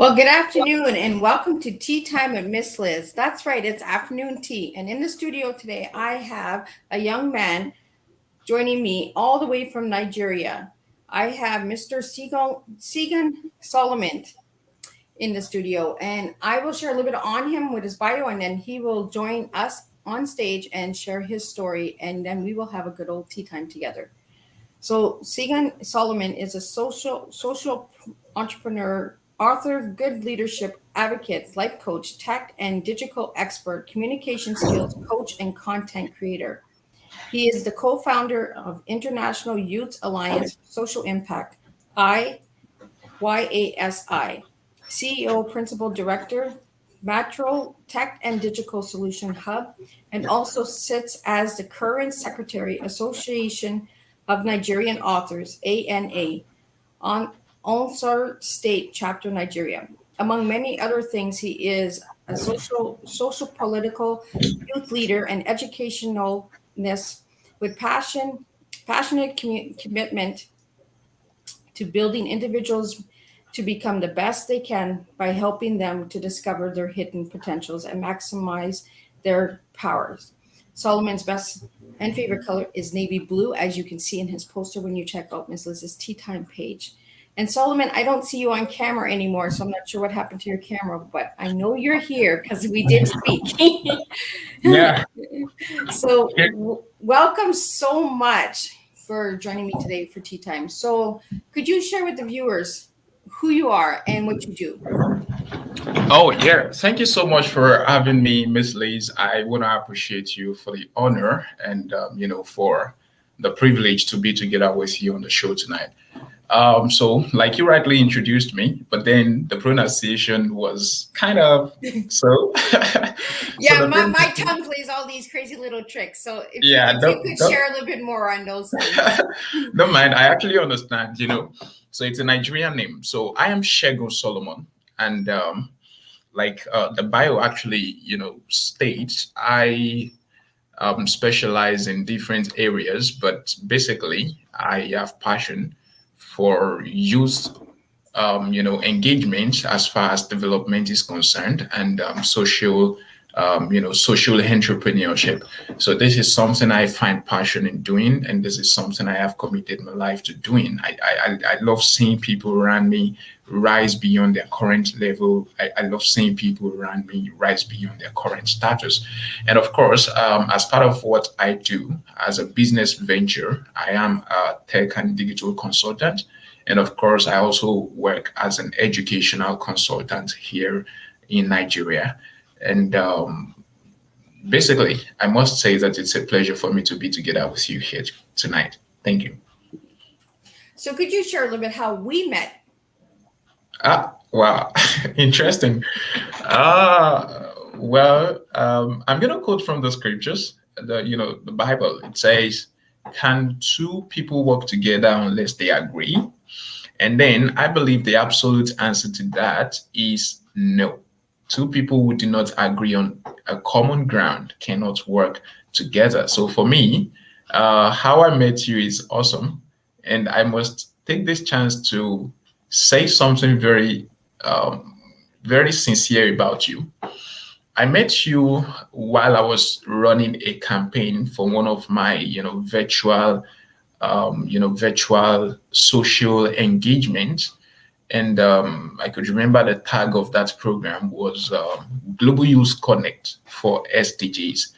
Well, good afternoon and welcome to Tea Time with Miss Liz. That's right, it's afternoon tea. And in the studio today, I have a young man joining me all the way from Nigeria. I have Mr. Segun Solomon in the studio, and I will share a little bit on him with his bio, and then he will join us on stage and share his story, and then we will have a good old tea time together. So Segun Solomon is a social entrepreneur, author, good leadership advocate, life coach, tech and digital expert, communication skills coach, and content creator. He is the co-founder of International Youth Alliance for Social Impact, i-YASI, CEO, Principal Director, Madros Tech and Digital Solution Hub, and also sits as the current Secretary, Association of Nigerian Authors, ANA, on Osun State Chapter, Nigeria. Among many other things, he is a sociopolitical youth leader and educationalist with passionate commitment to building individuals to become the best they can by helping them to discover their hidden potentials and maximize their powers. Solomon's best and favorite color is navy blue, as you can see in his poster when you check out Miss Liz's Tea Time page. And Solomon, I don't see you on camera anymore, so I'm not sure what happened to your camera, but I know you're here because we did speak. Yeah. So welcome so much for joining me today for Tea Time. So could you share with the viewers who you are and what you do? Oh, yeah. Thank you so much for having me, Miss Liz. I want to appreciate you for the honor and, for the privilege to be together with you on the show tonight. So, like you rightly introduced me, but then the pronunciation was kind of so. Yeah, my tongue plays all these crazy little tricks. So if you could share a little bit more on those things. Don't mind. I actually understand, So it's a Nigerian name. So I am Segun Solomon. And the bio actually, states, I specialize in different areas, but basically I have passion for youth, engagement as far as development is concerned, and social entrepreneurship. So this is something I find passion in doing, and this is something I have committed my life to doing. I love seeing people around me rise beyond their current level. I love seeing people around me rise beyond their current status. And of course, as part of what I do as a business venture, I am a tech and digital consultant. And of course, I also work as an educational consultant here in Nigeria. And basically, I must say that it's a pleasure for me to be together with you here tonight. Thank you. So could you share a little bit how we met? Wow. Interesting. I'm going to quote from the scriptures, the Bible. It says, can two people work together unless they agree? And then I believe the absolute answer to that is no. Two people who do not agree on a common ground cannot work together. So for me, how I met you is awesome. And I must take this chance to say something very sincere about you. I met you while I was running a campaign for one of my, virtual social engagement. And I could remember the tag of that program was Global Youth Connect for SDGs,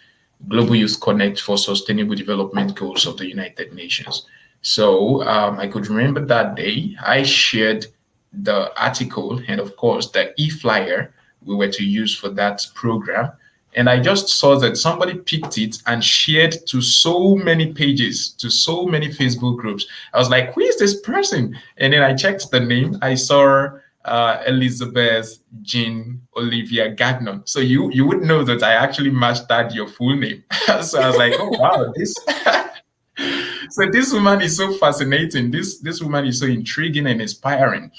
Global Youth Connect for Sustainable Development Goals of the United Nations. So I could remember that day I shared the article and, of course, the e-flyer we were to use for that program. And I just saw that somebody picked it and shared to so many pages, to so many Facebook groups. I was like, who is this person? And then I checked the name. I saw Elizabeth Jean Olivia Gagnon. So you would know that I actually mastered your full name. So I was like, oh, wow, this. So this woman is so fascinating. This woman is so intriguing and inspiring.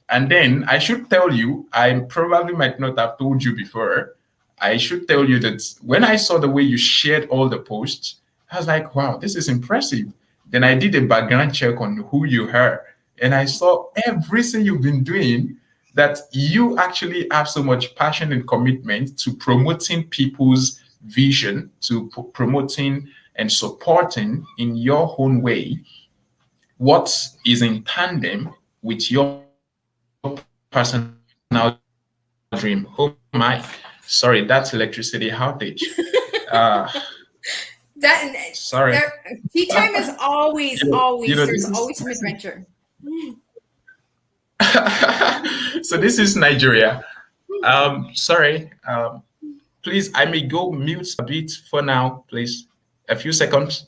And then I should tell you, I probably might not have told you before, I should tell you that when I saw the way you shared all the posts, I was like, wow, this is impressive. Then I did a background check on who you are, and I saw everything you've been doing that you actually have so much passion and commitment to promoting people's vision, to promoting and supporting in your own way what is in tandem with your personal dream. Oh my, sorry, that's electricity outage. Uh, That Sorry. there, tea time is always, always. This There's is always some adventure. so this is Nigeria. Sorry. Please, I may go mute a bit for now, please. A few seconds.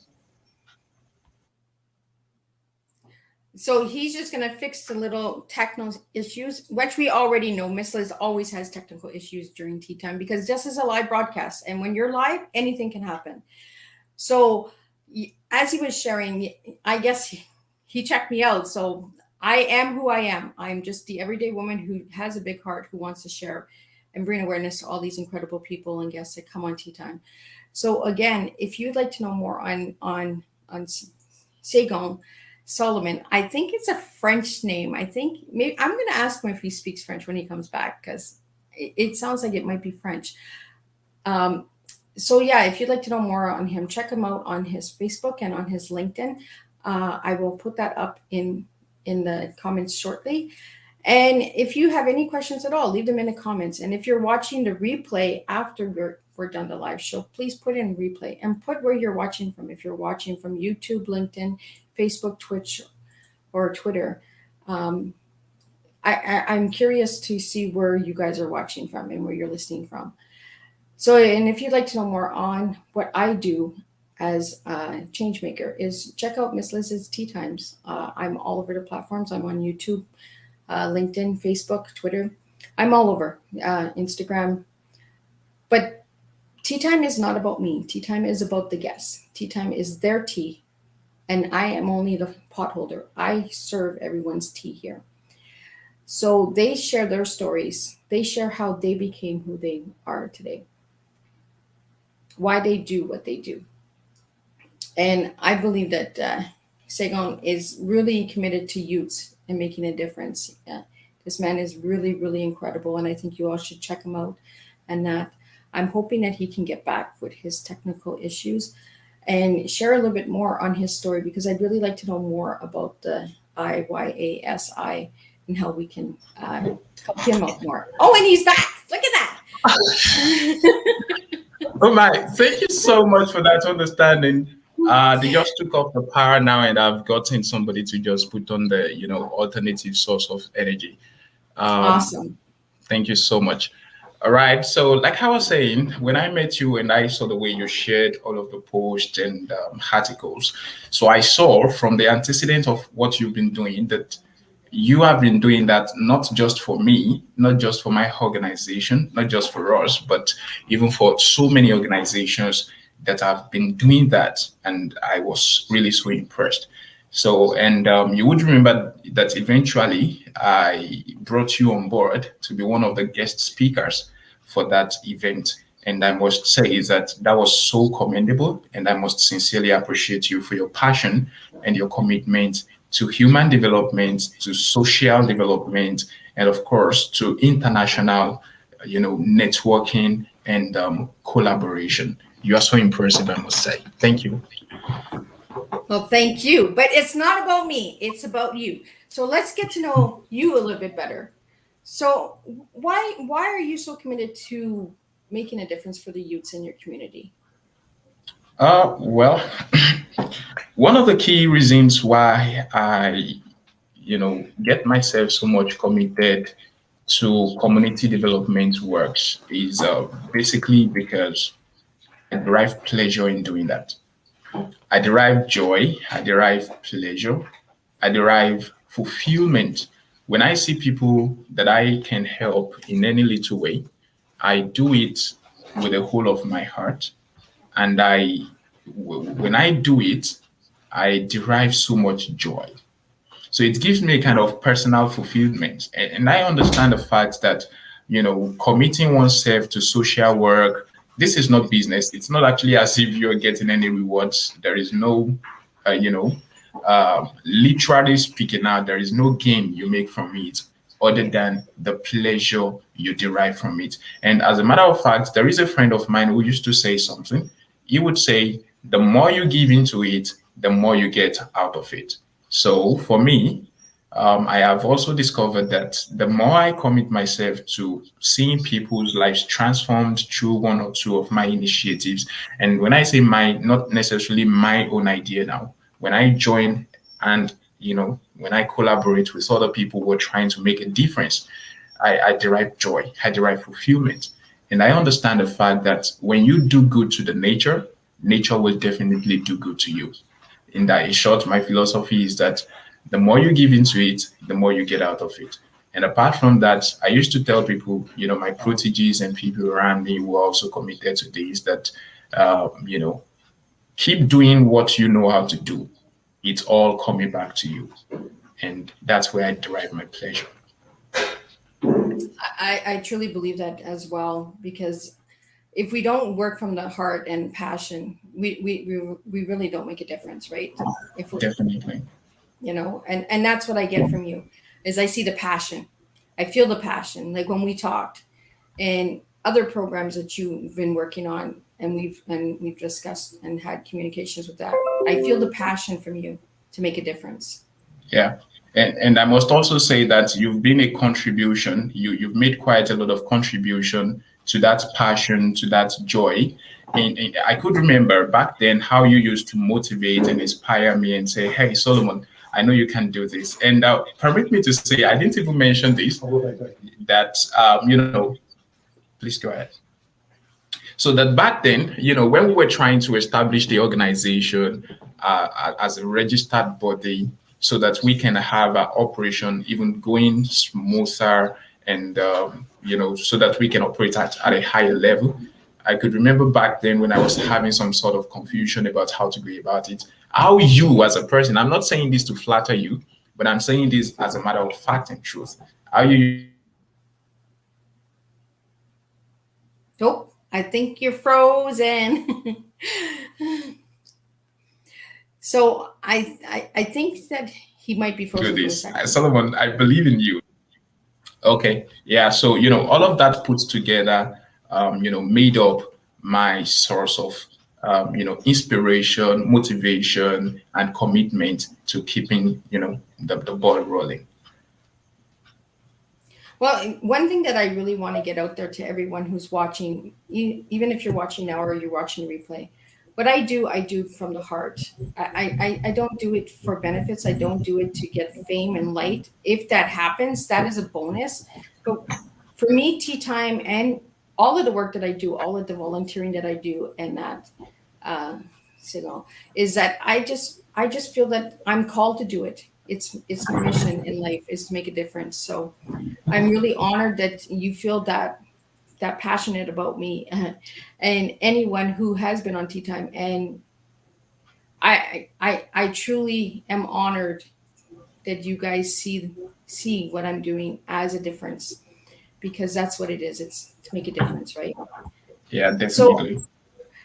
So he's just going to fix the little technical issues, which we already know. Miss Liz always has technical issues during tea time because this is a live broadcast. And when you're live, anything can happen. So as he was sharing, I guess he checked me out. So I am who I am. I'm just the everyday woman who has a big heart, who wants to share and bring awareness to all these incredible people and guests that come on Tea Time. So again, if you'd like to know more on Segun Solomon, I think it's a French name. I think maybe I'm going to ask him if he speaks French when he comes back because it sounds like it might be French. So yeah, if you'd like to know more on him, check him out on his Facebook and on his LinkedIn. I will put that up in the comments shortly. And if you have any questions at all, leave them in the comments. And if you're watching the replay after we're done the live show, please put in replay and put where you're watching from. If you're watching from YouTube, LinkedIn, Facebook, Twitch, or Twitter, I'm curious to see where you guys are watching from and where you're listening from. So, and if you'd like to know more on what I do as a change maker, is check out Miss Liz's Tea Times. I'm all over the platforms. I'm on YouTube, LinkedIn, Facebook, Twitter. I'm all over, Instagram. But Tea Time is not about me. Tea Time is about the guests. Tea Time is their tea, and I am only the pot holder. I serve everyone's tea here. So they share their stories. They share how they became who they are today, why they do what they do. And I believe that Segun is really committed to youths and making a difference. This man is really, really incredible, and I think you all should check him out. And that I'm hoping that he can get back with his technical issues and share a little bit more on his story, because I'd really like to know more about the i-YASI and how we can help him out more. Oh, and he's back. Look at that. Oh my, thank you so much for that understanding. They just took off the power now, and I've gotten somebody to just put on the, alternative source of energy. Awesome. Thank you so much. All right. So, like I was saying, when I met you and I saw the way you shared all of the posts and articles, so I saw from the antecedent of what you've been doing that you have been doing that not just for me, not just for my organization, not just for us, but even for so many organizations that have been doing that. And I was really so impressed. So, and you would remember that eventually I brought you on board to be one of the guest speakers for that event. And I must say that was so commendable. And I must sincerely appreciate you for your passion and your commitment to human development, to social development, and of course, to international, networking and collaboration. You are so impressive, I must say. Thank you. Well, thank you. But it's not about me. It's about you. So let's get to know you a little bit better. So why are you so committed to making a difference for the youths in your community? Well, one of the key reasons why I, get myself so much committed to community development works is basically because I derive pleasure in doing that. I derive joy, I derive pleasure, I derive fulfillment. When I see people that I can help in any little way, I do it with the whole of my heart. And when I do it, I derive so much joy. So it gives me a kind of personal fulfillment. And I understand the fact that, committing oneself to social work, this is not business. It's not actually as if you're getting any rewards. There is no, literally speaking now, there is no gain you make from it other than the pleasure you derive from it. And as a matter of fact, there is a friend of mine who used to say something. He would say, the more you give into it, the more you get out of it. So for me, I have also discovered that the more I commit myself to seeing people's lives transformed through one or two of my initiatives, and when I say my, not necessarily my own idea now, when I join and when I collaborate with other people who are trying to make a difference, I derive joy, I derive fulfillment. And I understand the fact that when you do good to the nature, nature will definitely do good to you. In that, in short, my philosophy is that the more you give into it, the more you get out of it. And apart from that, I used to tell people, my proteges and people around me who are also committed to this, that, keep doing what you know how to do. It's all coming back to you. And that's where I derive my pleasure. I truly believe that as well, because if we don't work from the heart and passion, we really don't make a difference, right? If we, Definitely. and that's what I get from you, is I see the passion. I feel the passion. Like when we talked and other programs that you've been working on, and we've discussed and had communications with that. I feel the passion from you to make a difference. Yeah. And I must also say that you've been a contribution. You've made quite a lot of contribution to that passion, to that joy. And I could remember back then how you used to motivate and inspire me and say, "Hey, Solomon, I know you can do this." And permit me to say, I didn't even mention this, that, please go ahead. So that back then, when we were trying to establish the organization as a registered body, so that we can have our operation even going smoother, and so that we can operate at a higher level. I could remember back then when I was having some sort of confusion about how to go about it. How you as a person, I'm not saying this to flatter you, but I'm saying this as a matter of fact and truth. How you Nope, I think you're frozen. So I think that he might be do frozen for a this, second. Solomon, I believe in you. Okay, yeah. So all of that put together, made up my source of, inspiration, motivation, and commitment to keeping, the ball rolling. Well, one thing that I really want to get out there to everyone who's watching, even if you're watching now or you're watching the replay, what I do from the heart. I don't do it for benefits. I don't do it to get fame and light. If that happens, that is a bonus. But for me, tea time and all of the work that I do, all of the volunteering that I do, and that uh, signal is that I just feel that I'm called to do it. It's my mission in life is to make a difference. So I'm really honored that you feel that passionate about me, and anyone who has been on Tea Time. And I truly am honored that you guys see what I'm doing as a difference, because that's what it is. It's to make a difference, right? Yeah, So definitely.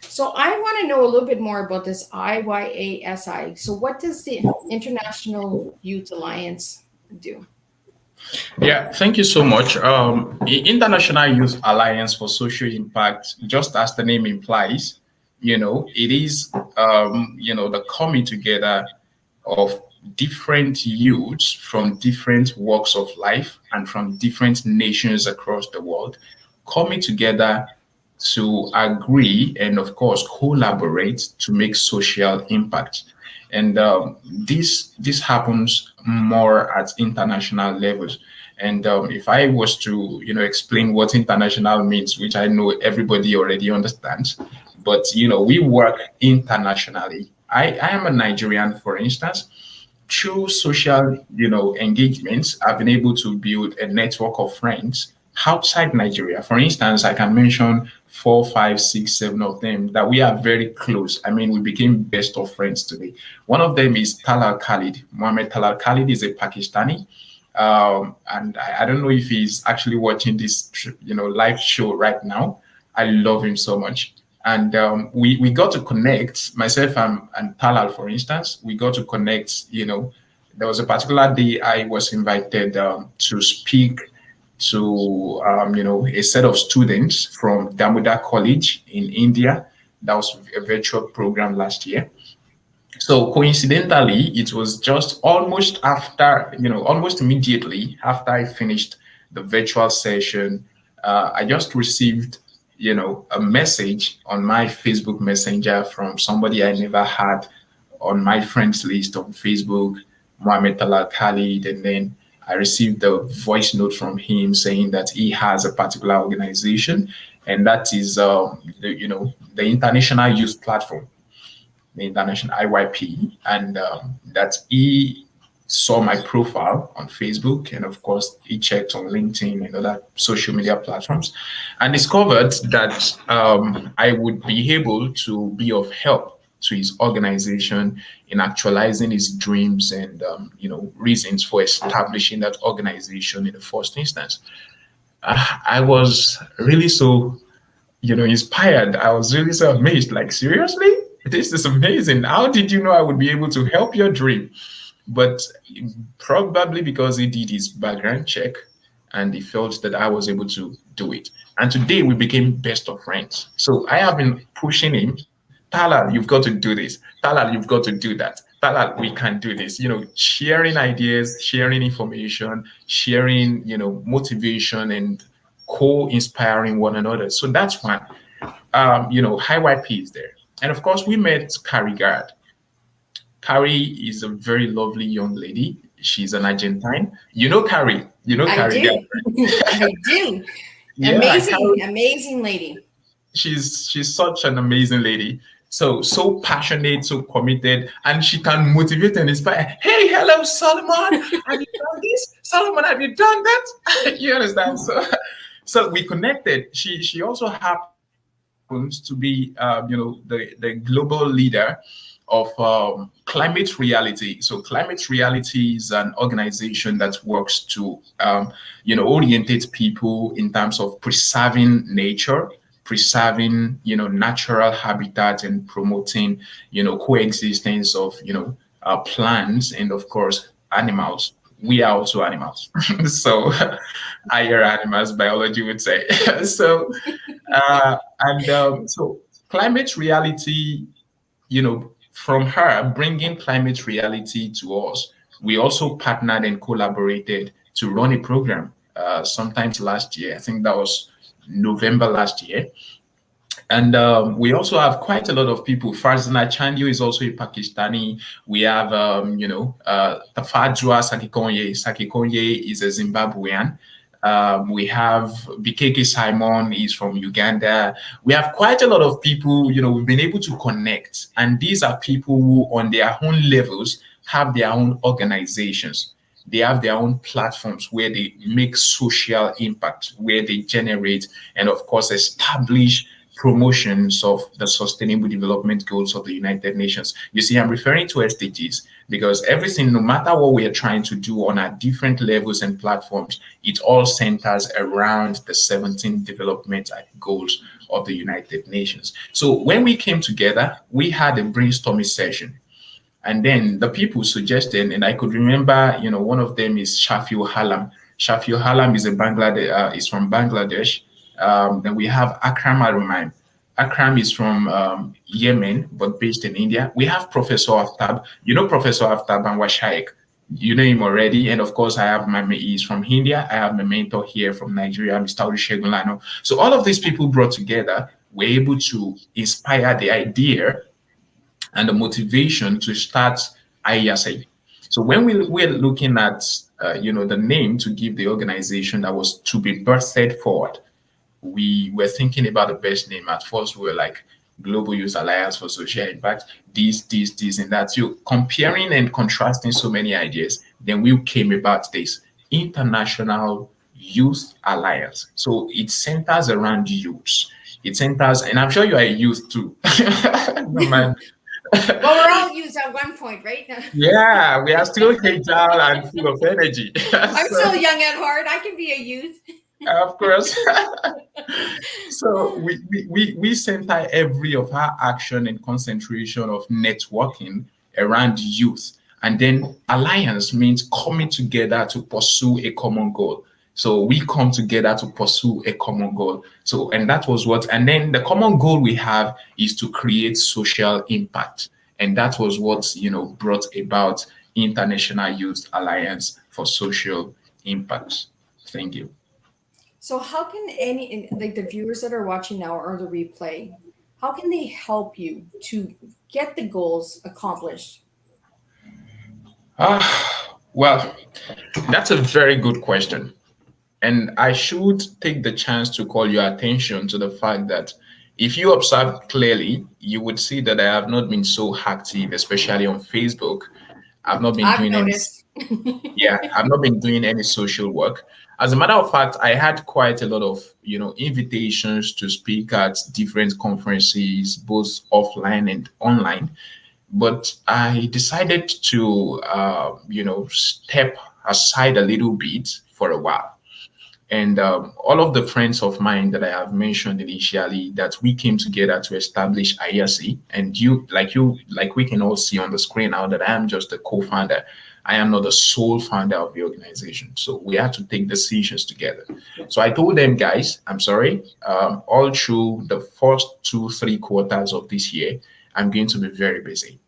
so I want to know a little bit more about this IYASI. So what does the International Youth Alliance do? Yeah, thank you so much. International Youth Alliance for Social Impact, just as the name implies, it is, the coming together of different youths from different walks of life and from different nations across the world coming together to agree and, of course, collaborate to make social impact. And this happens more at international levels. And if I was to, explain what international means, which I know everybody already understands, but we work internationally. I am a Nigerian, for instance. Through social, engagements, I've been able to build a network of friends outside Nigeria. For instance, I can mention four, five, six, seven of them that we are very close. I mean, we became best of friends today. One of them is Talal Khalid. Mohammed Talal Khalid is a Pakistani. And I don't know if he's actually watching this, live show right now. I love him so much. And we got to connect, myself and Talal, for instance, we got to connect, there was a particular day I was invited to speak to a set of students from Damodar College in India. That was a virtual program last year. So coincidentally, it was just almost after, almost immediately after I finished the virtual session, I just received, a message on my Facebook Messenger from somebody I never had on my friends list on Facebook, Mohammed Talal Khalid, and then I received a voice note from him saying that he has a particular organization, and that is, the International Youth Platform, the international IYP, and that he saw my profile on Facebook, and of course he checked on LinkedIn and other social media platforms, and discovered that I would be able to be of help to his organization in actualizing his dreams and reasons for establishing that organization in the first instance. I was really so inspired. I was really so amazed. Like, seriously? This is amazing. How did you know I would be able to help your dream? But probably because he did his background check and he felt that I was able to do it. And today we became best of friends. So I have been pushing him, Talal, you've got to do this. Talal, you've got to do that. Talal, we can do this. Sharing ideas, sharing information, sharing, motivation and co-inspiring one another. So that's one. HYP is there. And of course, we met Carrie Gard. Carrie is a very lovely young lady. She's an Argentine. You know Carrie. You know I Carrie Gard. do. I do. Yeah, Amazing, amazing lady. she's such an amazing lady. So passionate, so committed, and she can motivate and inspire. Hey, hello, Solomon. Have you done this? Solomon, have you done that? You understand? So we connected. She also happens to be the global leader of Climate Reality. So Climate Reality is an organization that works to orientate people in terms of preserving nature, preserving natural habitat, and promoting coexistence of plants and of course animals. We are also animals. So higher animals, biology would say. So and so climate reality, from her bringing climate reality to us, we also partnered and collaborated to run a program sometimes last year. I think that was November last year. And we also have quite a lot of people. Farzana Chandio is also a Pakistani. We have, Tafadra Sakikonye. Sakikonye is a Zimbabwean. We have Bikeke Simon is from Uganda. We have quite a lot of people, we've been able to connect. And these are people who, on their own levels, have their own organizations. They have their own platforms where they make social impact, where they generate and, of course, establish promotions of the Sustainable Development Goals of the United Nations. You see, I'm referring to SDGs because everything, no matter what we are trying to do on our different levels and platforms, it all centers around the 17 development goals of the United Nations. So when we came together, we had a brainstorming session. And then the people suggested, and I could remember, one of them is Shafiul Halam. Shafiul Halam is is from Bangladesh. Then we have Akram Arumain. Akram is from Yemen, but based in India. We have Professor Aftab. You know Professor Aftab Anwar Shaikh. You know him already. And of course, I have he's from India. I have my mentor here from Nigeria, Mr. Olusegun Lano. So all of these people brought together were able to inspire the idea and the motivation to start i-YASI. So when we were looking at, the name to give the organization that was to be birthed forward, we were thinking about the best name. At first, we were like Global Youth Alliance for Social Impact, this, and that. So comparing and contrasting so many ideas, then we came about this International Youth Alliance. So it centers around youth. It centers, and I'm sure you are a youth too. No man. Well, we're all used at one point, right? Yeah, we are still agile and full of energy. I'm So, still young at heart. I can be a youth. of course. So we center every of our action and concentration of networking around youth. And then alliance means coming together to pursue a common goal. So we come together to pursue a common goal. So, and that was what, and then the common goal we have is to create social impact. And that was what, brought about International Youth Alliance for Social Impact. Thank you. So how can any, like the viewers that are watching now or the replay, how can they help you to get the goals accomplished? Well, that's a very good question. And I should take the chance to call your attention to the fact that if you observe clearly, you would see that I have not been so active, especially on Facebook. I've not been I've doing any, noticed. yeah, I've not been doing any social work. As a matter of fact, I had quite a lot of, invitations to speak at different conferences, both offline and online. But I decided to, step aside a little bit for a while. And all of the friends of mine that I have mentioned initially, that we came together to establish i-YASI, and like we can all see on the screen now that I am just the co-founder. I am not the sole founder of the organization. So we had to take decisions together. So I told them, guys, I'm sorry, all through the first two, 3 quarters of this year, I'm going to be very busy.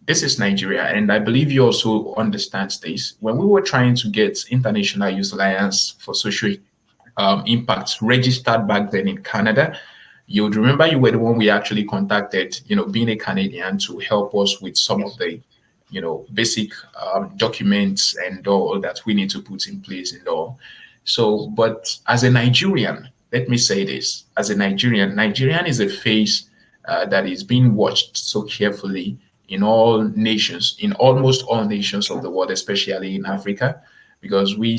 This is Nigeria, and I believe you also understand this. When we were trying to get International Youth Alliance for Social Impact registered back then in Canada, you would remember you were the one we actually contacted, being a Canadian, to help us with some of the, basic documents and all that we need to put in place and all. So, but as a Nigerian, let me say this: as a Nigerian is a face that is being watched so carefully in all nations, in almost all nations of the world, especially in Africa, because we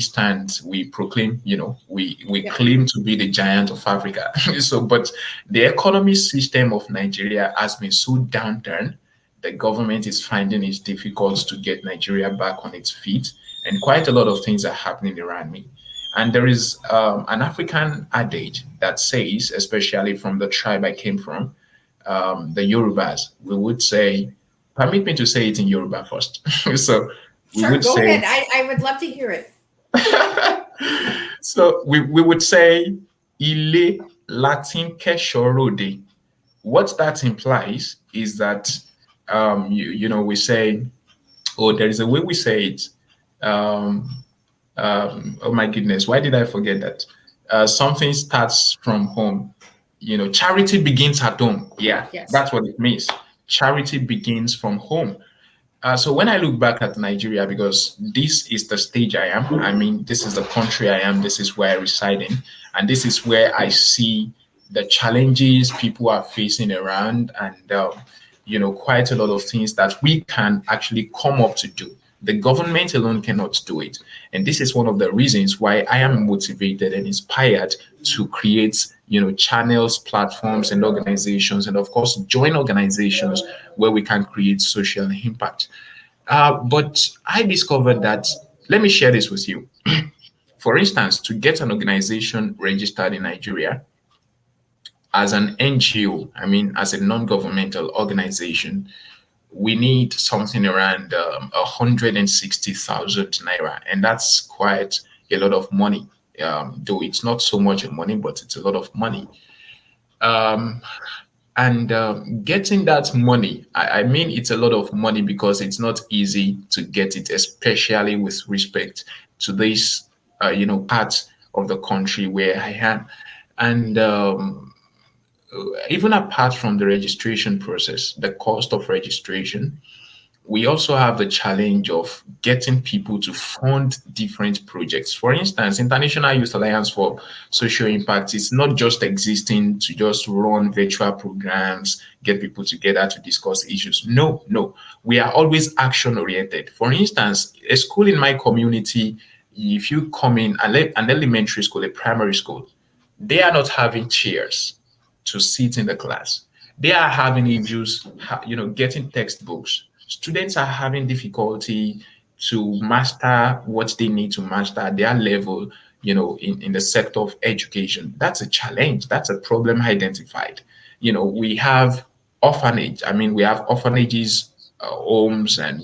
proclaim, we Yeah. claim to be the giant of Africa. So, but the economy system of Nigeria has been so downturned. The government is finding it difficult to get Nigeria back on its feet, and quite a lot of things are happening around me. And there is an African adage that says, especially from the tribe I came from, the Yorubas, we would say, permit me to say it in Yoruba first. So we Sure, would go say, ahead. I would love to hear it. so we would say, Ile Latin Keshorode. What that implies is that, we say, oh, there is a way we say it. Um, oh my goodness, why did I forget that? Something starts from home. Charity begins at home. Yeah, Yes. that's what it means. Charity begins from home. So when I look back at Nigeria, because this is the stage I am, I mean, this is the country I am, this is where I reside in, and this is where I see the challenges people are facing around, and quite a lot of things that we can actually come up to do. The government alone cannot do it, and this is one of the reasons why I am motivated and inspired to create, channels, platforms, and organizations, and of course, join organizations where we can create social impact. But I discovered that, let me share this with you. For instance, to get an organization registered in Nigeria as an NGO, I mean, as a non governmental organization, we need something around 160,000 naira, and that's quite a lot of money. Though it's not so much money, but it's a lot of money. Um, and getting that money, I mean, it's a lot of money because it's not easy to get it, especially with respect to this, part of the country where I am. And even apart from the registration process, the cost of registration, we also have the challenge of getting people to fund different projects. For instance, International Youth Alliance for Social Impact is not just existing to just run virtual programs, get people together to discuss issues. No, no. We are always action oriented. For instance, a school in my community, if you come in an elementary school, a primary school, they are not having chairs to sit in the class. They are having issues, getting textbooks. Students are having difficulty to master what they need to master at their level, in the sector of education. That's a challenge. That's a problem identified. We have orphanage. I mean, we have orphanages homes, and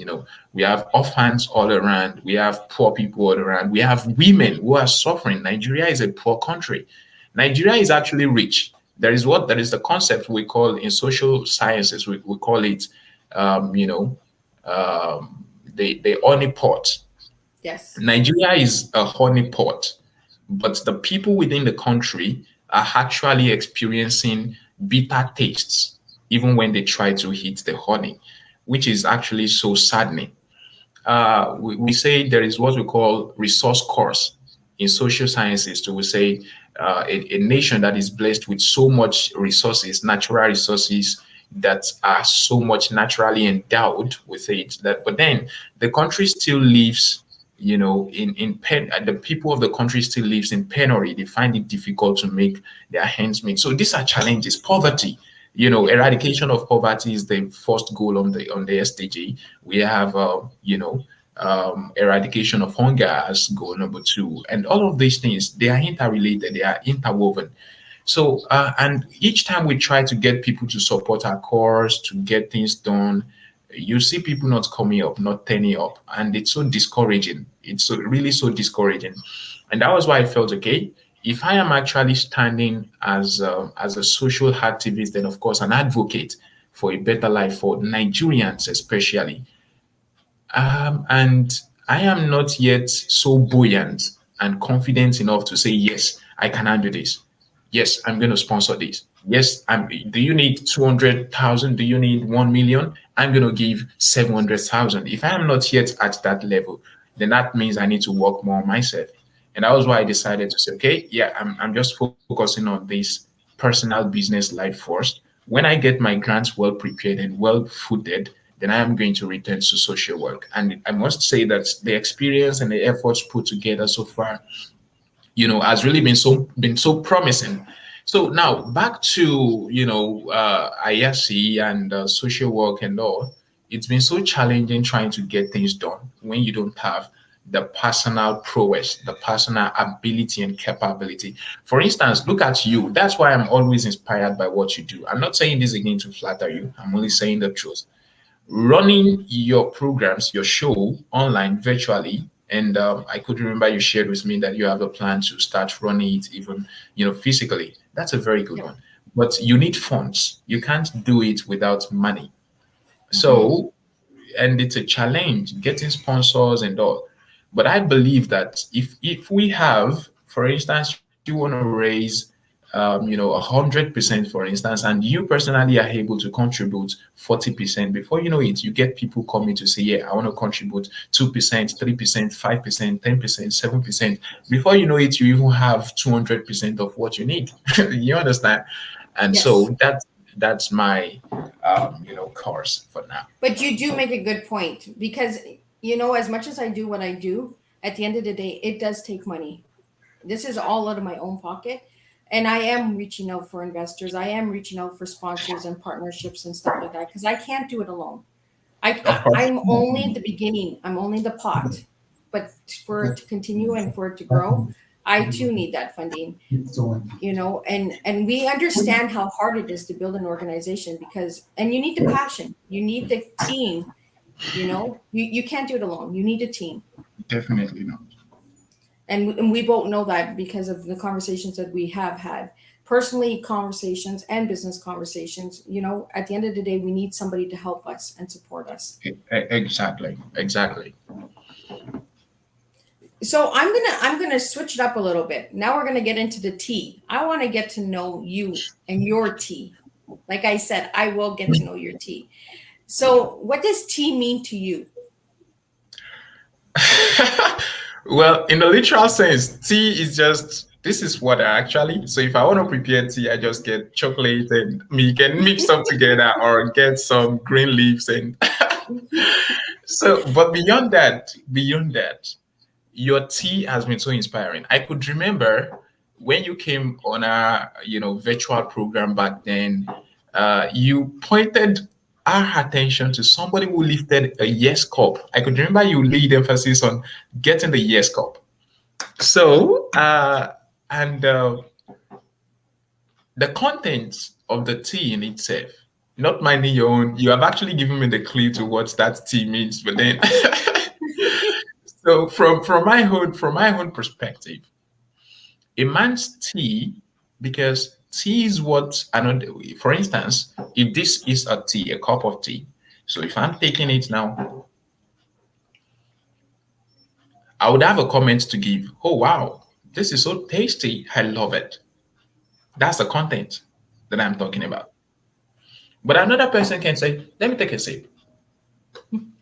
we have orphans all around, we have poor people all around, we have women who are suffering. Nigeria is a poor country. Nigeria is actually rich. There is the concept we call in social sciences, we call it um, you know the honey pot. Yes. Nigeria is a honey pot, but the people within the country are actually experiencing bitter tastes even when they try to hit the honey, which is actually so saddening. We say there is what we call resource curse in social sciences. To we say a nation that is blessed with so much resources, natural resources that are so much naturally endowed with it, that but then the country still lives, in pen. The people of the country still lives in penury. They find it difficult to make their hands meet. So these are challenges. Poverty, Yeah. eradication of poverty is the first goal on the SDG. We have, eradication of hunger as goal number two, and all of these things, they are interrelated, they are interwoven. So, and each time we try to get people to support our cause, to get things done, you see people not coming up, not turning up, and it's so discouraging. It's really so discouraging, and that was why I felt okay. If I am actually standing as a social activist, then of course an advocate for a better life for Nigerians, especially, and I am not yet so buoyant and confident enough to say, yes, I can handle this. Yes, I'm going to sponsor this. Yes, do you need 200,000? Do you need 1 million? I'm going to give 700,000. If I am not yet at that level, then that means I need to work more on myself. And that was why I decided to say, okay, yeah, I'm just focusing on this personal business life first. When I get my grants well prepared and well footed, then I am going to return to social work. And I must say that the experience and the efforts put together so far, has really been so promising. So now back to i-YASI and social work and all. It's been so challenging trying to get things done when you don't have the personal prowess, the personal ability and capability. For instance, look at you. That's why I'm always inspired by what you do. I'm not saying this again to flatter you. I'm only saying the truth. Running your programs, your show online virtually. And I could remember you shared with me that you have a plan to start running it even, physically. That's a very good Yep. one. But you need funds. You can't do it without money. Hmm. So, and it's a challenge getting sponsors and all. But I believe that if we have, for instance, you want to raise 100%, for instance, and you personally are able to contribute 40%, before you know it, you get people coming to say, yeah, I want to contribute 2%, 3%, 5%, 10%, 7%. Before you know it, you even have 200% of what you need. You understand? And Yes. so that's my course for now. But you do make a good point because, as much as I do what I do, at the end of the day, it does take money. This is all out of my own pocket. And I am reaching out for investors. I am reaching out for sponsors and partnerships and stuff like that because I can't do it alone. Of course. I'm only at the beginning. I'm only the pot. But for it to continue and for it to grow, I too need that funding. And we understand how hard it is to build an organization because and you need the passion. You need the team, you can't do it alone. You need a team. Definitely not. And we both know that because of the conversations that we have had, personally conversations and business conversations. At the end of the day, we need somebody to help us and support us. Exactly. Exactly. So I'm gonna switch it up a little bit. Now we're gonna get into the tea. I want to get to know you and your tea. Like I said, I will get to know your tea. So what does tea mean to you? Well, in the literal sense, tea is just this is water actually. So if I want to prepare tea, I just get chocolate and milk and mix up together, or get some green leaves and so. But beyond that, your tea has been so inspiring. I could remember when you came on our virtual program back then. You pointed our attention to somebody who lifted a yes cup. I could remember you laid emphasis on getting the yes cup. So and the contents of the tea in itself. not minding your own. You have actually given me the clue to what that tea means, but then so from my own perspective, a man's tea, because tea is what another. For instance, if this is a tea, a cup of tea. So if I'm taking it now, I would have a comment to give. Oh wow, this is so tasty. I love it. That's the content that I'm talking about. But another person can say, let me take a sip. Come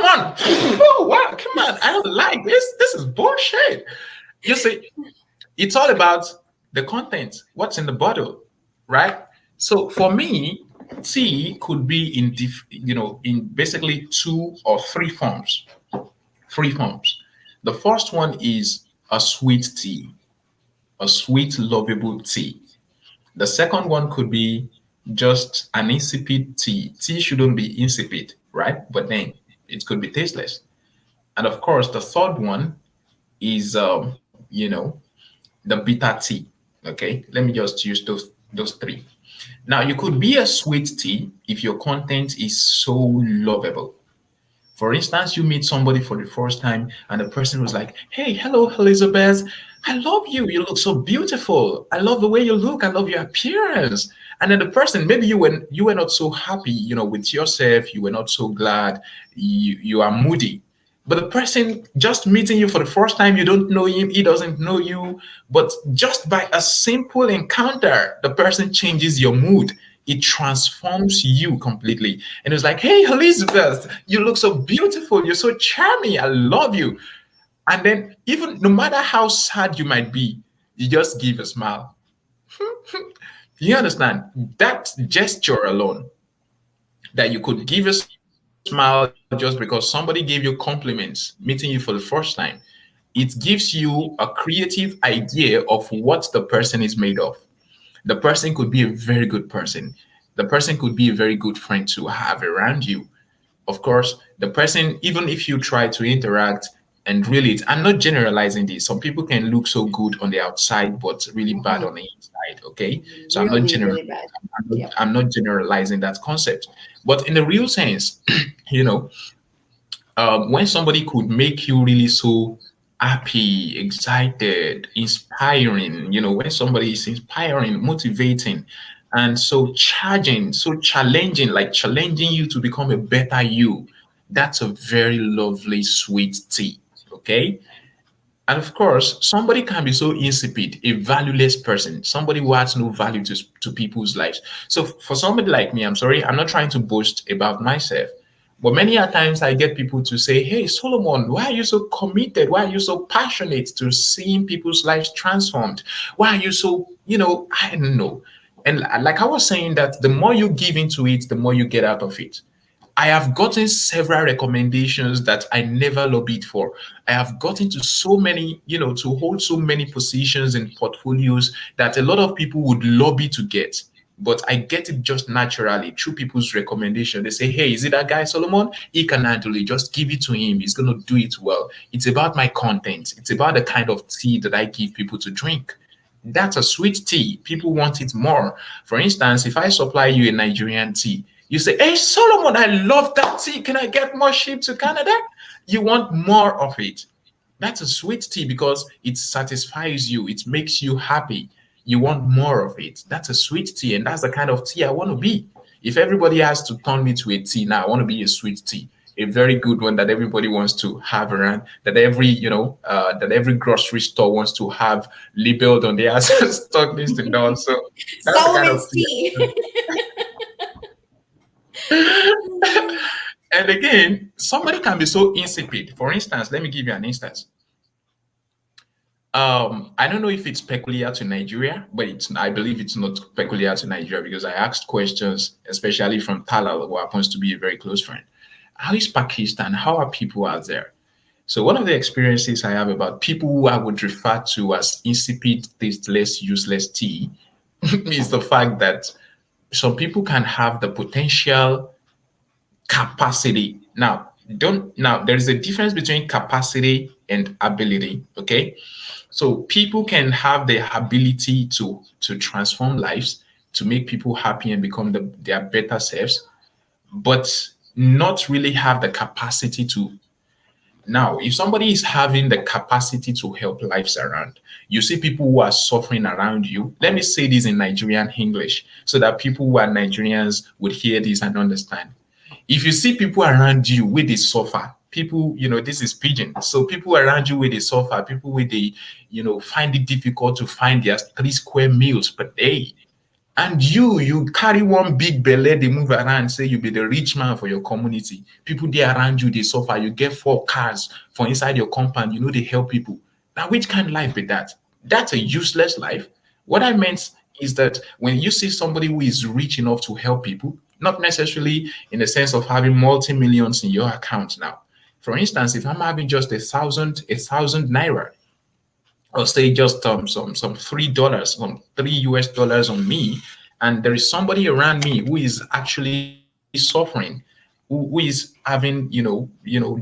on. Oh wow, come on. I don't like this. This is bullshit. You see, it's all about the content, what's in the bottle, right? So for me, tea could be in basically two or three forms. Three forms. The first one is a sweet tea, a sweet, lovable tea. The second one could be just an insipid tea. Tea shouldn't be insipid, right? But then it could be tasteless. And of course, the third one is, the bitter tea. Okay, let me just use those three. Now, you could be a sweet tea if your content is so lovable. For instance, you meet somebody for the first time and the person was like, hey, hello, Elizabeth. I love you. You look so beautiful. I love the way you look. I love your appearance. And then the person, maybe you were not so happy, with yourself. You were not so glad. You are moody. But the person just meeting you for the first time, you don't know him, he doesn't know you. But just by a simple encounter, the person changes your mood. It transforms you completely. And it's like, hey, Elizabeth, you look so beautiful. You're so charming. I love you. And then, even no matter how sad you might be, you just give a smile. You understand? That gesture alone, that you could give a smile just because somebody gave you compliments, meeting you for the first time, it gives you a creative idea of what the person is made of. The person could be a very good person. The person could be a very good friend to have around you. Of course, the person, even if you try to interact and really, I'm not generalizing this. Some people can look so good on the outside, but really bad Mhm. on the inside. Okay. So Really, really bad. Yep. I'm not generalizing that concept. But in the real sense, you know, when somebody could make you really so happy, excited, inspiring, when somebody is inspiring, motivating, and so charging, so challenging, like challenging you to become a better you, that's a very lovely, sweet tea. Okay. And of course, somebody can be so insipid, a valueless person, somebody who has no value to people's lives. So for somebody like me, I'm sorry, I'm not trying to boast about myself. But many a times I get people to say, hey, Solomon, why are you so committed? Why are you so passionate to seeing people's lives transformed? Why are you so, I don't know. And like I was saying, that the more you give into it, the more you get out of it. I have gotten several recommendations that I never lobbied for. I have gotten to so many, to hold so many positions in portfolios that a lot of people would lobby to get. But I get it just naturally through people's recommendation. They say, hey, is it that guy Solomon? He can handle it. Just give it to him. He's going to do it well. It's about my content. It's about the kind of tea that I give people to drink. That's a sweet tea. People want it more. For instance, if I supply you a Nigerian tea, you say, hey, Solomon, I love that tea. Can I get more ship to Canada? You want more of it. That's a sweet tea because it satisfies you. It makes you happy. You want more of it. That's a sweet tea. And that's the kind of tea I want to be. If everybody has to turn me to a tea now, I want to be a sweet tea, a very good one that everybody wants to have around, that every grocery store wants to have labeled on their stock list and all. So that's the kind of Solomon's tea. tea. And again, somebody can be so insipid. For instance, let me give you an instance. I don't know if it's peculiar to Nigeria, but I believe it's not peculiar to Nigeria because I asked questions, especially from Talal, who happens to be a very close friend. How is Pakistan? How are people out there? So one of the experiences I have about people who I would refer to as insipid, tasteless, useless tea is the fact that some people can have the potential capacity. Now there is a difference between capacity and ability. Okay. So people can have the ability to transform lives, to make people happy and become their better selves, but not really have the capacity to. Now, if somebody is having the capacity to help lives around, you see people who are suffering around you. Let me say this in Nigerian English so that people who are Nigerians would hear this and understand. If you see people around you where they suffer, people, this is pigeon. So people around you where they suffer, people where they, find it difficult to find their 3 square meals per day, and you carry one big belly, they move around, say you be the rich man for your community. People there around you, they suffer. You get 4 cars for inside your compound, they help people. Now, which kind of life be that? That's a useless life. What I meant is that when you see somebody who is rich enough to help people, not necessarily in the sense of having multi-millions in your account now. For instance, if I'm having just a thousand naira, or say just some $3, some $3 on me, and there is somebody around me who is actually suffering, who is having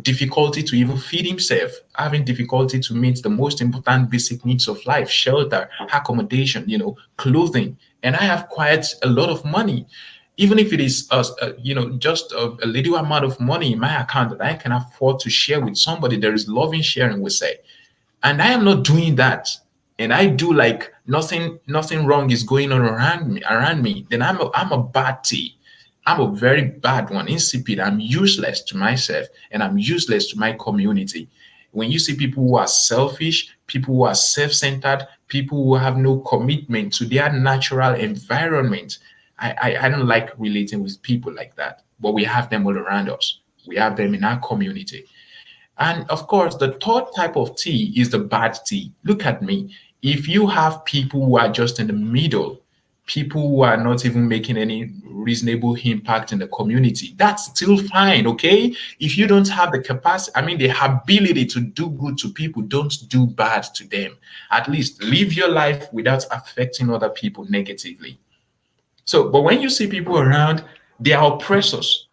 difficulty to even feed himself, having difficulty to meet the most important basic needs of life, shelter, accommodation, clothing, and I have quite a lot of money. Even if it is just a little amount of money in my account that I can afford to share with somebody, there is loving sharing, we say, and I am not doing that, and I do like nothing wrong is going on around me, then I'm a bad tea. I'm a very bad one, insipid. I'm useless to myself and I'm useless to my community. When you see people who are selfish, people who are self-centered, people who have no commitment to their natural environment, I don't like relating with people like that. But we have them all around us. We have them in our community. And of course, the third type of tea is the bad tea. Look at me. If you have people who are just in the middle, people who are not even making any reasonable impact in the community, that's still fine, okay? If you don't have the capacity, I mean, the ability to do good to people, don't do bad to them. At least live your life without affecting other people negatively. So, but when you see people around, they are oppressors.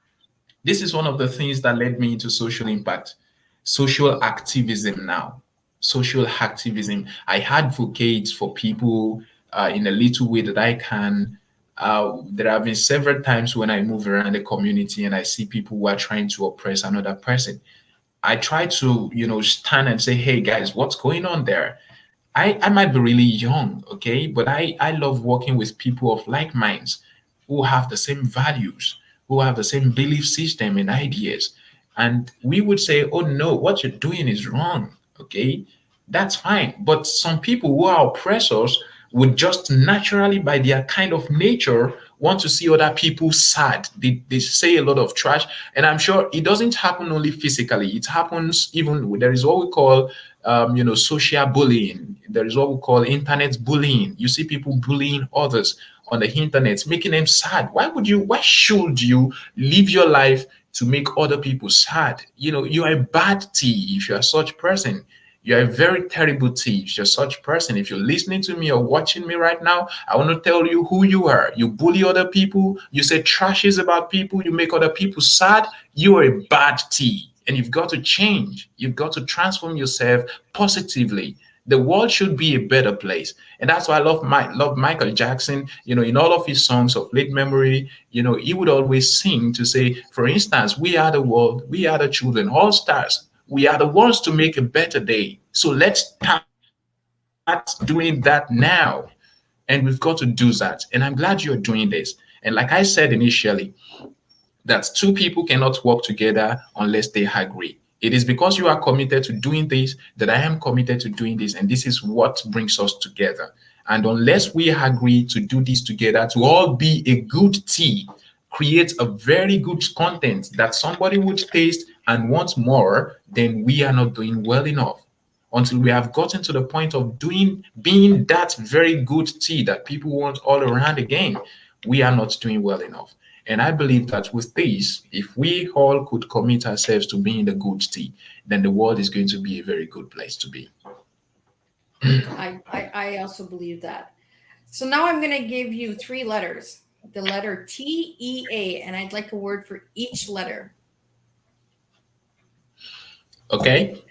This is one of the things that led me into social impact, social activism now. Social activism. I advocate for people in a little way that I can. There have been several times when I move around the community and I see people who are trying to oppress another person. I try to, stand and say, hey guys, what's going on there? I might be really young, okay, but I love working with people of like minds who have the same values, who have the same belief system and ideas. And we would say, oh no, what you're doing is wrong, okay? That's fine. But some people who are oppressors would just naturally, by their kind of nature, want to see other people sad. They say a lot of trash. And I'm sure it doesn't happen only physically, it happens even, there is what we call social bullying. There is what we call internet bullying. You see people bullying others on the internet, making them sad. Why should you live your life to make other people sad? You are a bad thief if you are such person. You're a very terrible thief. You're such person. If you're listening to me or watching me right now, I want to tell you who you are. You bully other people. You say trashes about people. You make other people sad. You are a bad thief. And you've got to change. You've got to transform yourself positively. The world should be a better place. And that's why I love Michael Jackson. In all of his songs of late memory, he would always sing to say, for instance, we are the world, we are the children, all stars. We are the ones to make a better day. So let's start doing that now. And we've got to do that. And I'm glad you're doing this. And like I said initially, that two people cannot work together unless they agree. It is because you are committed to doing this that I am committed to doing this. And this is what brings us together. And unless we agree to do this together, to all be a good team, create a very good content that somebody would taste and want more, then we are not doing well enough. Until we have gotten to the point of being that very good tea that people want all around again, we are not doing well enough. And I believe that with this, if we all could commit ourselves to being the good tea, then the world is going to be a very good place to be. I also believe that. So now I'm going to give you 3 letters. The letter TEA, and I'd like a word for each letter. Okay.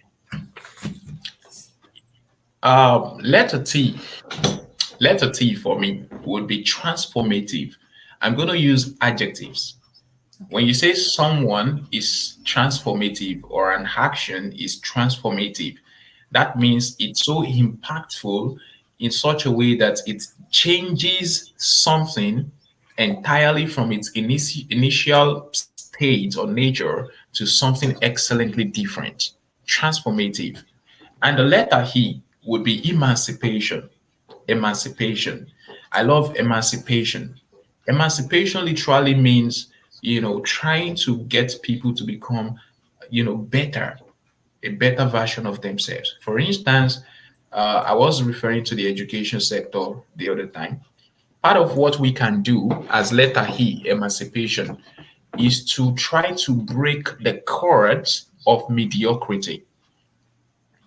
Letter T. Letter T for me would be transformative. I'm going to use adjectives. When Okay. you say someone is transformative or an action is transformative, that means it's so impactful in such a way that it changes something entirely from its initial state or nature to something excellently different, transformative. And the letter E would be emancipation. Emancipation. I love emancipation. Emancipation literally means, trying to get people to become, better, a better version of themselves. For instance, I was referring to the education sector the other time. Part of what we can do as letter E, emancipation, is to try to break the cords of mediocrity.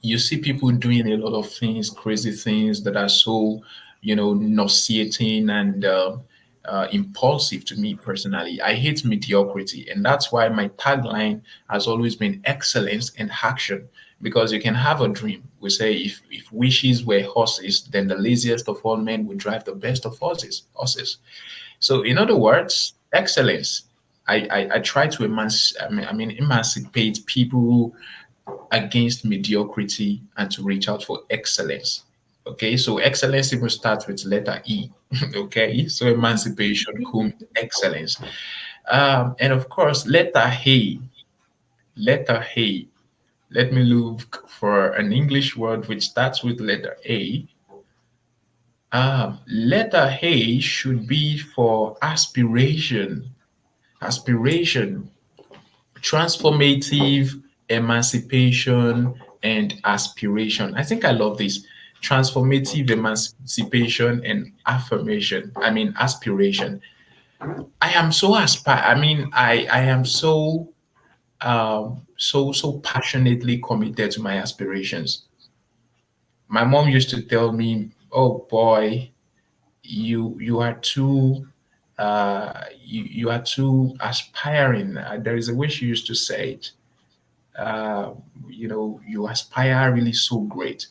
You see people doing a lot of things, crazy things that are so, nauseating and impulsive to me personally. I hate mediocrity, and that's why my tagline has always been excellence and action. Because you can have a dream. We say if wishes were horses, then the laziest of all men would drive the best of horses. Horses. So, in other words, excellence. I try to emancipate people against mediocrity and to reach out for excellence. Okay, so excellence even starts with letter E. Okay, so emancipation, cum excellence. And of course, letter A. Let me look for an English word which starts with letter A. Letter A should be for aspiration. Aspiration. Transformative, emancipation, and aspiration. I think I love this. Transformative, emancipation, and affirmation. Aspiration. I am so aspire. I am so passionately committed to my aspirations. My mom used to tell me, "Oh boy, you are too you are too aspiring." There is a way she used to say it. uh, you aspire really so great.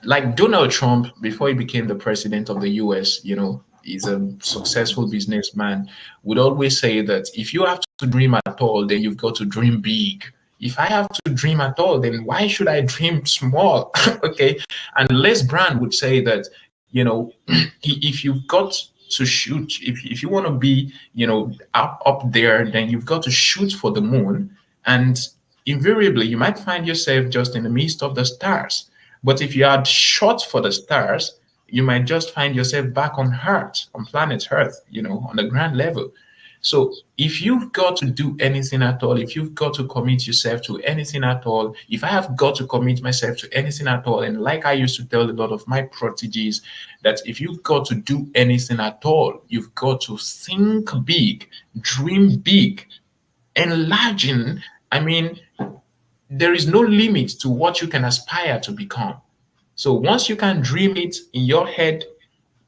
Like Donald Trump, before he became the president of the US, he's a successful businessman, would always say that if you have to dream at all, then you've got to dream big. If I have to dream at all, then why should I dream small? Okay. And Les Brown would say that, if you've got to shoot, if you want to be, up there, then you've got to shoot for the moon. And invariably, you might find yourself just in the midst of the stars. But if you had shot for the stars, you might just find yourself back on Earth, on planet Earth, on the ground level. So if you've got to do anything at all, if you've got to commit yourself to anything at all, if I have got to commit myself to anything at all, and like I used to tell a lot of my proteges, that if you've got to do anything at all, you've got to think big, dream big, enlarging. I mean, there is no limit to what you can aspire to become. So once you can dream it in your head,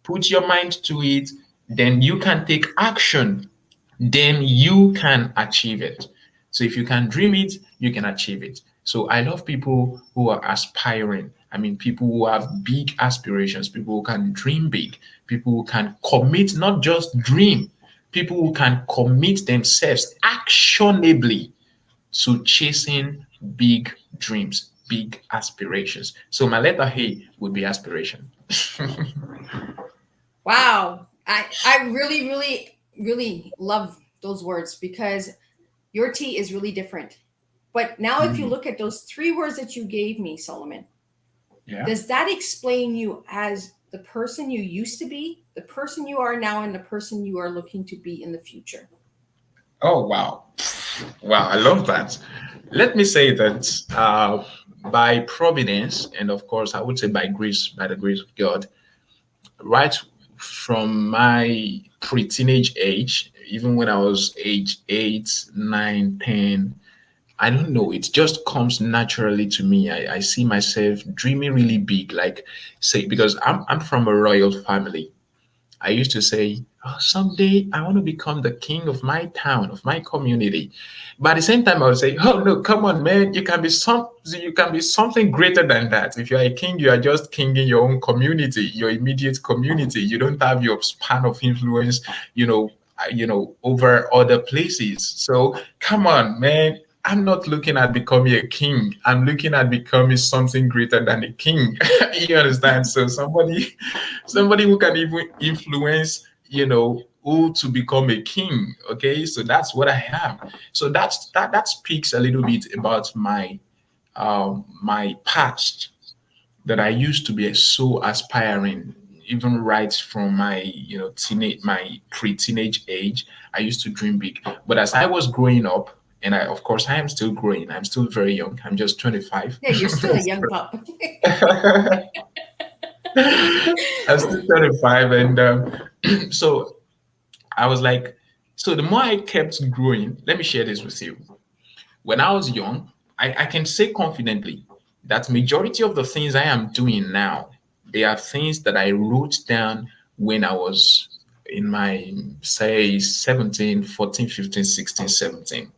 put your mind to it, then you can take action, then you can achieve it. So if you can dream it, you can achieve it. So I love people who are aspiring. People who have big aspirations, people who can dream big, people who can commit, not just dream, people who can commit themselves actionably to chasing big dreams, big aspirations. So my letter A would be aspiration. Wow. I really, really, really love those words because your T is really different. But now, if you Mhm. look at those three words that you gave me, Solomon, Yeah. does that explain you as the person you used to be, the person you are now, and the person you are looking to be in the future? Oh, wow. Wow, I love that. Let me say that by providence, and of course, I would say by grace, by the grace of God, right from my pre teenage age, even when I was age 8, 9, 10, I don't know, it just comes naturally to me. I see myself dreaming really big, like, say, because I'm from a royal family. I used to say, oh, someday I want to become the king of my town, of my community. But at the same time, I would say, oh no, come on, man, you can be something greater than that. If you're a king, you are just king in your own community, your immediate community. You don't have your span of influence, over other places. So come on, man. I'm not looking at becoming a king. I'm looking at becoming something greater than a king. You understand? So somebody who can even influence, who to become a king. Okay, so that's what I am. So that speaks a little bit about my past, that I used to be so aspiring, even right from my my pre-teenage age. I used to dream big, but as I was growing up, and of course I am still growing. I'm still very young. I'm just 25. Yeah, you're still a young pup. I'm still 25, and so I was like, so the more I kept growing, let me share this with you. When I was young, I can say confidently that majority of the things I am doing now, they are things that I wrote down when I was in my, say, 17, 14, 15, 16, 17.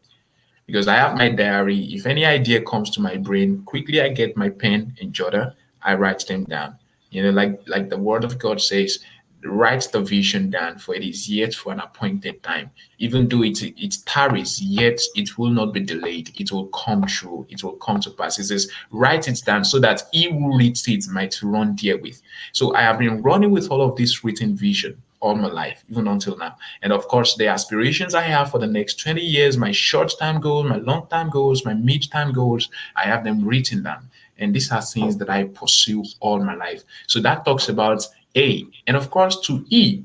Because I have my diary. If any idea comes to my brain, quickly I get my pen and jotter, I write them down. Like the word of God says, write the vision down, for it is yet for an appointed time. Even though it tarries, yet it will not be delayed. It will come true. It will come to pass. It says, write it down so that he who reads it might run therewith. So I have been running with all of this written vision all my life, even until now. And of course, the aspirations I have for the next 20 years, my short time goals, my long time goals, my mid time goals, I have them written down. And these are things that I pursue all my life. So that talks about A. And of course, to E,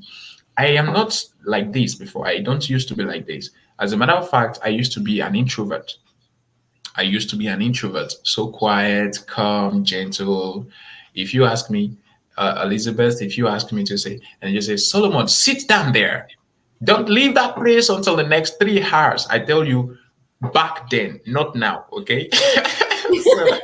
I am not like this before. I don't used to be like this. As a matter of fact, I used to be an introvert. I used to be an introvert, so quiet, calm, gentle. If you ask me, Elizabeth, if you ask me to say, and you say, Solomon, sit down there. Don't leave that place until the next 3 hours. I tell you, back then, not now, okay? so,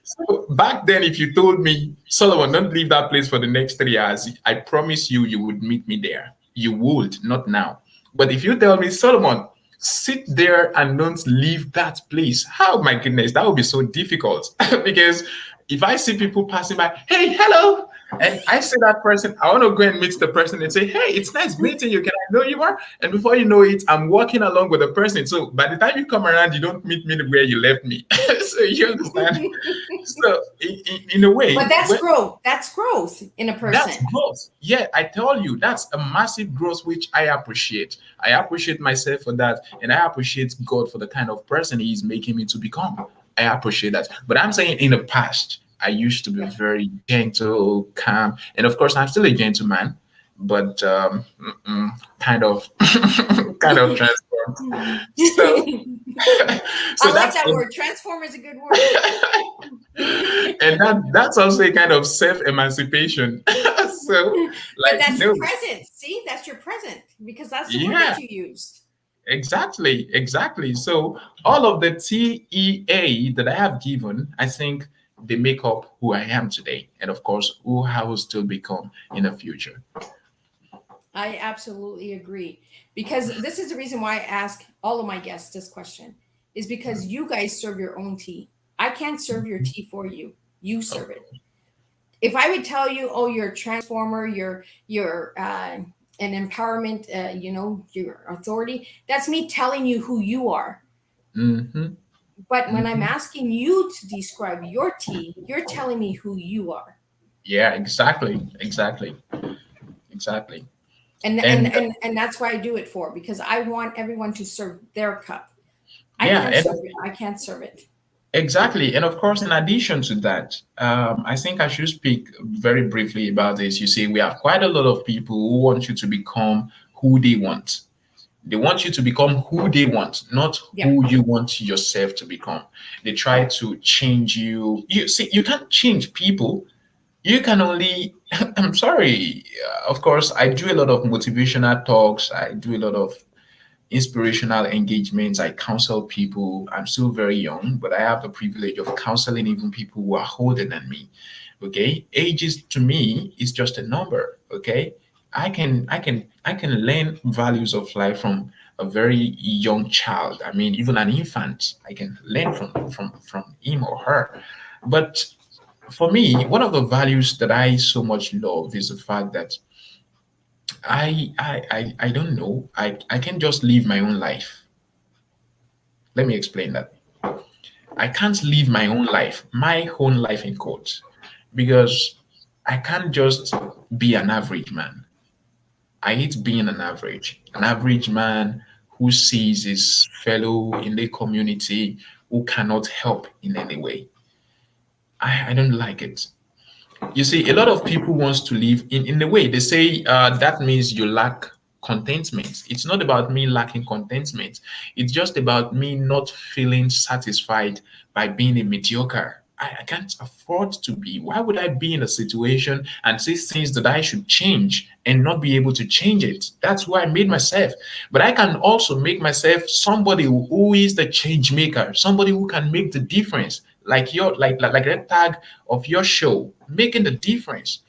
so back then, if you told me, Solomon, don't leave that place for the next 3 hours, I promise you, you would meet me there. You would, not now. But if you tell me, Solomon, sit there and don't leave that place, oh my goodness, that would be so difficult. Because if I see people passing by, hey, hello, and I see that person, I want to go and meet the person and say, hey, it's nice meeting you. Can I know you are? And before you know it, I'm walking along with the person. So by the time you come around, you don't meet me where you left me. So you understand? So in a way, But that's growth. That's growth in a that's person. growth. Yeah, I tell you, that's a massive growth, which I appreciate. I appreciate myself for that, and I appreciate God for the kind of person He is making me to become. I appreciate that. But I'm saying in the past, I used to be Yeah. very gentle, calm, and of course, I'm still a gentleman, but kind of, kind of transformed. So, so I like that's that word. Transform is a good word. and that's also a kind of self-emancipation. So, But like, that's your no, present. See, that's your present because that's the word yeah, that you used. exactly. So all of the TEA that I have given, I think they make up who I am today, and of course, who I will still become in the future. I absolutely agree because this is the reason why I ask all of my guests this question is because you guys serve your own tea. I can't serve your tea for you. You Of serve it. course. If I would tell you, oh, you're a transformer, you're an empowerment, your authority, that's me telling you who you are. Hmm. But when I'm Hmm. asking you to describe your tea, you're telling me who you are. Yeah, exactly. And And and and that's why I do it for because I want everyone to serve their cup. I yeah, can't and serve it. I can't serve it. exactly. And of course, in addition to that, I think I should speak very briefly about this. You see, we have quite a lot of people who want you to become who they want. They want you to become who they want, not Yeah. who you want yourself to become. They try to change you. You see, you can't change people. You can only, I'm sorry. Of course, I do a lot of motivational talks. I do a lot of inspirational engagements. I counsel people. I'm still very young, but I have the privilege of counseling even people who are older than me. Okay, age is to me is just a number. Okay, I can learn values of life from a very young child. I mean, even an infant, I can learn from him or her. But for me, one of the values that I so much love is the fact that I don't know. I can just live my own life. Let me explain that. I can't live my own life in quotes, because I can't just be an average man. I hate being an average man who sees his fellow in the community who cannot help in any way. I don't like it. You see, a lot of people wants to live in the way they say that means you lack contentment. It's not about me lacking contentment. It's just about me not feeling satisfied by being a mediocre. I can't afford to be. Why would I be in a situation and see things that I should change and not be able to change it? That's why I made myself. But I can also make myself somebody who is the change maker, somebody who can make the difference. Like that tag of your show, making the difference.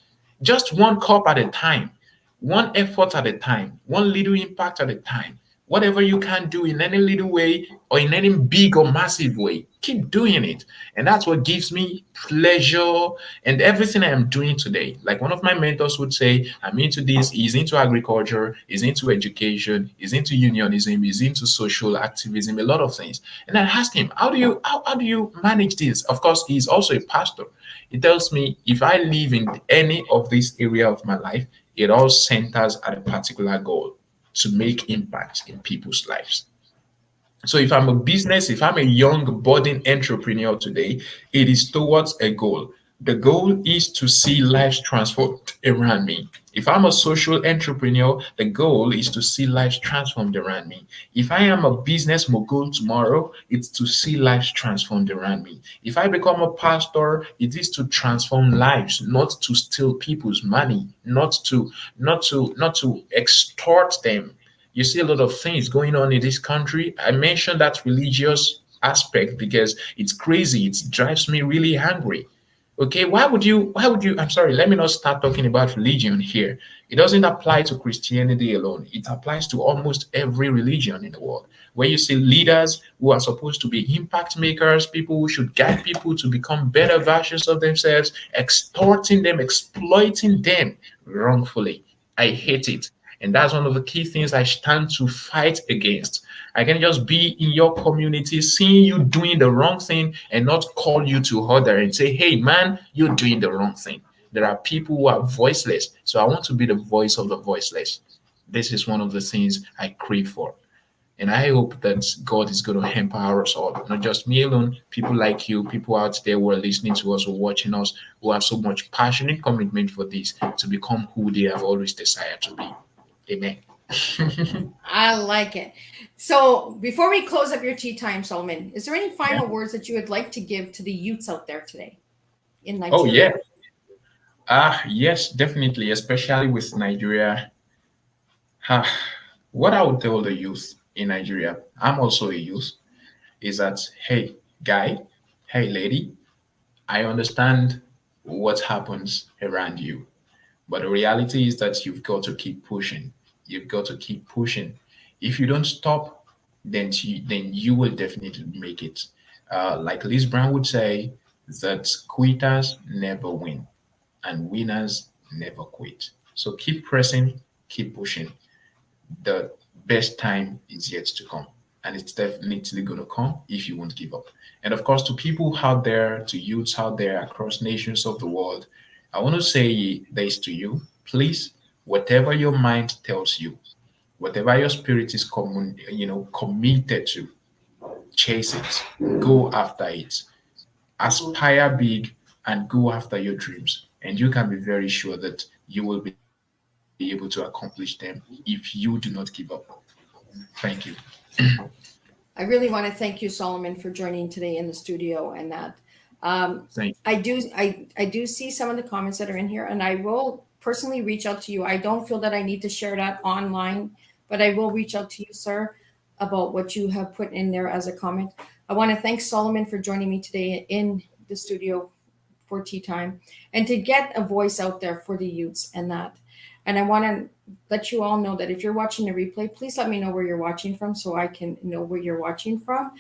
Just one cup at a time, one effort at a time, one little impact at a time. Whatever you can do in any little way or in any big or massive way, keep doing it. And that's what gives me pleasure and everything I am doing today. Like one of my mentors would say, I'm into this, he's into agriculture, he's into education, he's into unionism, he's into social activism, a lot of things. And I asked him, how do you manage this? Of course, he's also a pastor. He tells me if I live in any of this area of my life, it all centers at a particular goal to make impact in people's lives. So if I'm a young budding entrepreneur today, it is towards a goal. The goal is to see lives transformed around me. If I'm a social entrepreneur, the goal is to see lives transformed around me. If I am a business mogul tomorrow, it's to see lives transformed around me. If I become a pastor, it is to transform lives, not to steal people's money, not to extort them. You see a lot of things going on in this country. I mentioned that religious aspect because it's crazy. It drives me really angry. Okay, why would you I'm sorry, let me not start talking about religion here. It doesn't apply to Christianity alone. It applies to almost every religion in the world. Where you see leaders who are supposed to be impact makers, people who should guide people to become better versions of themselves, extorting them, exploiting them wrongfully. I hate it. And that's one of the key things I stand to fight against. I can just be in your community, seeing you doing the wrong thing and not call you to order and say, hey, man, you're doing the wrong thing. There are people who are voiceless. So I want to be the voice of the voiceless. This is one of the things I crave for. And I hope that God is going to empower us all, not just me alone, people like you, people out there who are listening to us or watching us, who have so much passion and commitment for this to become who they have always desired to be. Amen. I like it. So before we close up your tea time, Solomon, is there any Yeah. final words that you would like to give to the youths out there today in Oh, yeah. Nigeria? Yes, definitely, especially with Nigeria. Ah, what I would tell the youth in Nigeria, I'm also a youth, is that, hey, guy, hey, lady, I understand what happens around you. But the reality is that you've got to keep pushing. You've got to keep pushing. If you don't stop, then you will definitely make it. Like Liz Brown would say, that quitters never win and winners never quit. So keep pressing, keep pushing. The best time is yet to come. And it's definitely going to come if you won't give up. And of course, to people out there, to youths out there across nations of the world, I want to say this to you. Please, whatever your mind tells you, whatever your spirit is committed to, chase it, go after it, aspire big, and go after your dreams. And you can be very sure that you will be able to accomplish them if you do not give up. Thank you. I really want to thank you, Solomon, for joining today in the studio and that. Thank you. I do see some of the comments that are in here, and I will personally reach out to you. I don't feel that I need to share that online, but I will reach out to you, sir, about what you have put in there as a comment. I want to thank Solomon for joining me today in the studio for Tea Time and to get a voice out there for the youths and that. And I want to let you all know that if you're watching the replay, please let me know where you're watching from so I can know where you're watching from.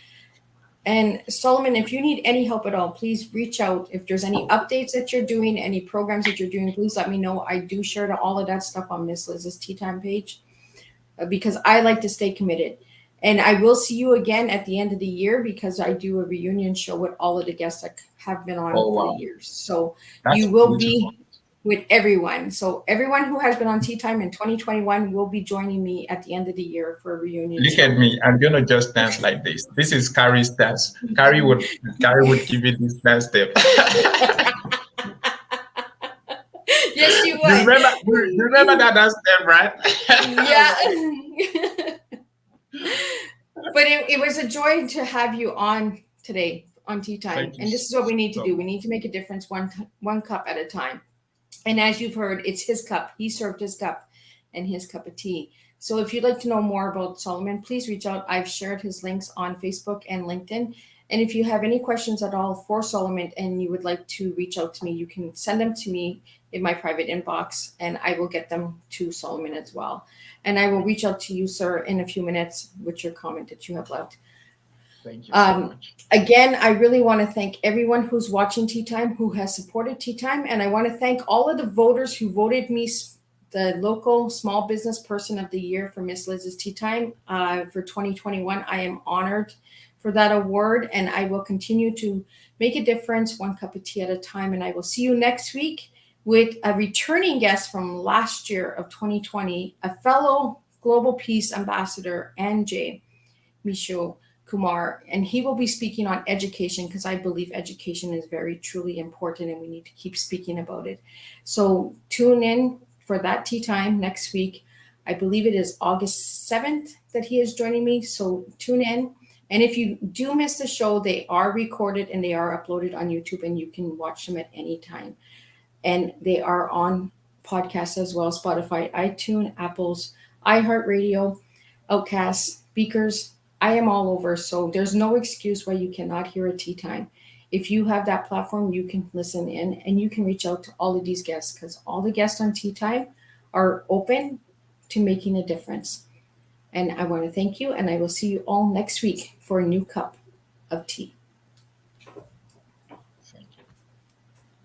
And Solomon, if you need any help at all, please reach out. If there's any updates that you're doing, any programs that you're doing, please let me know. I do share all of that stuff on Miss Liz's Tea Time page because I like to stay committed. And I will see you again at the end of the year because I do a reunion show with all of the guests that have been on Oh, for wow. the years. So That's you will beautiful. be with everyone. So everyone who has been on Tea Time in 2021 will be joining me at the end of the year for a reunion Look show. at me. I'm gonna just dance like this. This is Carrie's dance. Carrie would give you this dance step. Yes, you You would. remember that dance step, right? Yeah. But it was a joy to have you on today on Tea Time. Thank you And this is what we need to so do. We much. need to make a difference one cup at a time. And as you've heard, it's his cup. He served his cup and his cup of tea. So if you'd like to know more about Solomon, please reach out. I've shared his links on Facebook and LinkedIn. And if you have any questions at all for Solomon and you would like to reach out to me, you can send them to me in my private inbox and I will get them to Solomon as well. And I will reach out to you, sir, in a few minutes with your comment that you have left. Thank you so much. Again, I really want to thank everyone who's watching Tea Time, who has supported Tea Time. And I want to thank all of the voters who voted me the local small business person of the year for Miss Liz's Tea Time for 2021. I am honored for that award and I will continue to make a difference one cup of tea at a time. And I will see you next week with a returning guest from last year of 2020, a fellow Global Peace Ambassador, Anjay Misho Kumar, and he will be speaking on education because I believe education is very truly important and we need to keep speaking about it. So tune in for that Tea Time next week. I believe it is August 7th that he is joining me. So tune in. And if you do miss the show, they are recorded and they are uploaded on YouTube and you can watch them at any time. And they are on podcasts as well, Spotify, iTunes, Apple's, iHeartRadio, Outcast, Speakers. I am all over, so there's no excuse why you cannot hear a Tea Time. If you have that platform, you can listen in and you can reach out to all of these guests because all the guests on Tea Time are open to making a difference. And I want to thank you, and I will see you all next week for a new cup of tea.